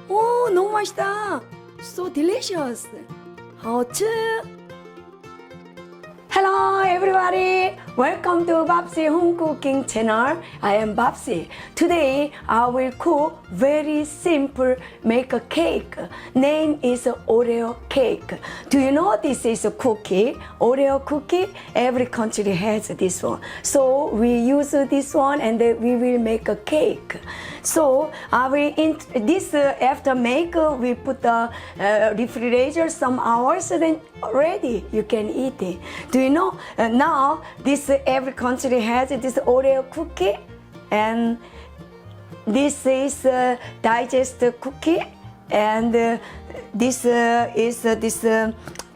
오, 너무 맛있다. So delicious. hot. Hello everybody, welcome to Babsi Home Cooking channel. I am Babsi. Today I will cook very simple make a cake. Name is Oreo cake. Do you know this is a cookie? Oreo cookie. Every country has this one. So we use this one and we will make a cake. So I will after make we put the refrigerator some hours, then ready you can eat it. Do you know now this every country has this Oreo cookie, and this is digestive cookie, and this is this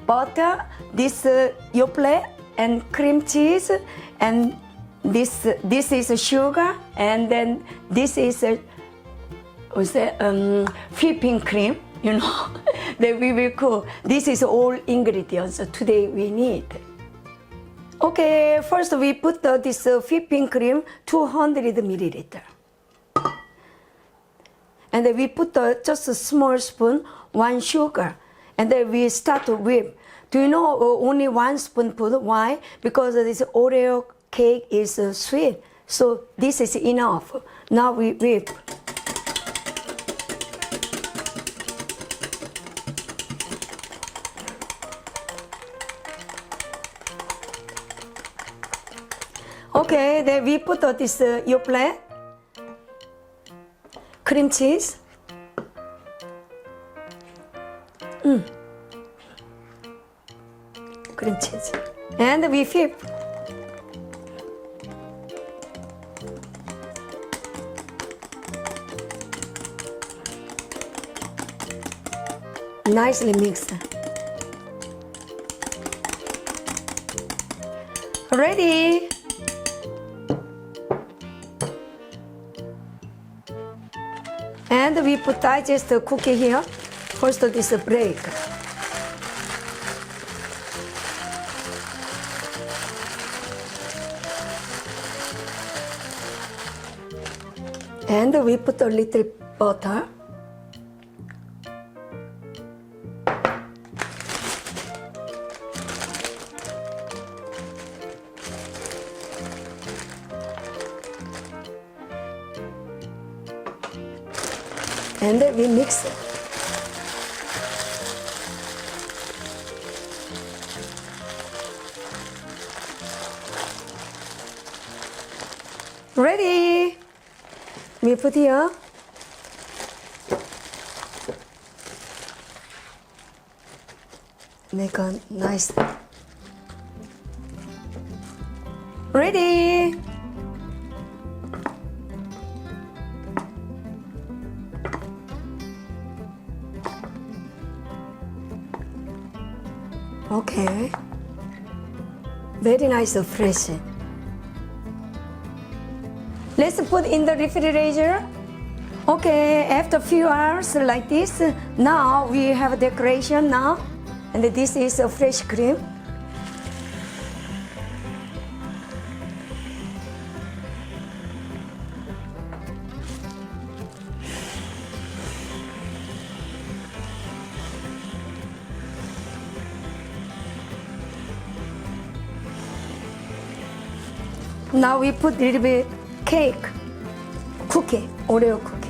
butter, this yoplait and cream cheese, and this is sugar, and then this is whipping cream, you know. That we will cook. This is all ingredients today we need. Okay, first we put this whipping cream 200 milliliter, and then we put just a small spoon 1 sugar, and then we start to whip. Do you know only 1 spoonful? Why? Because this Oreo cake is sweet, so this is enough. Now we whip. Okay, then we put this yoplait, cream cheese, cream cheese, and we whip. Nicely mix. Ready? And we put digestive cookie here. First this break. And we put a little butter. And then we mix it. Ready? We put here. Make a nice. Ready? Okay, very nice, fresh. Let's put in the refrigerator. Okay, after a few hours like this, now we have a decoration now, and this is a fresh cream. Now we put a little bit cake, cookie, Oreo cookie.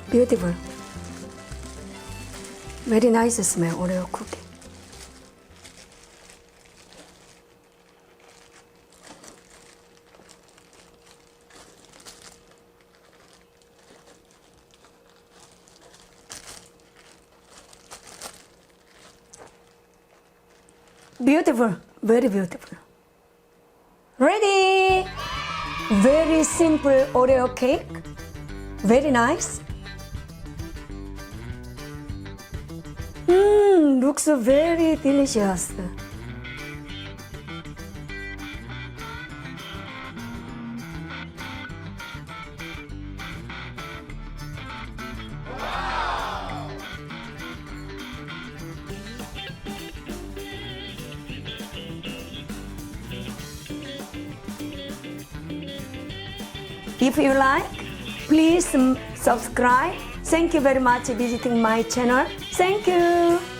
Beautiful. Very nice smell, Oreo cookie. Beautiful, very beautiful. Ready! Very simple Oreo cake. Very nice. Looks very delicious. If you like, please subscribe. Thank you very much visiting my channel. Thank you.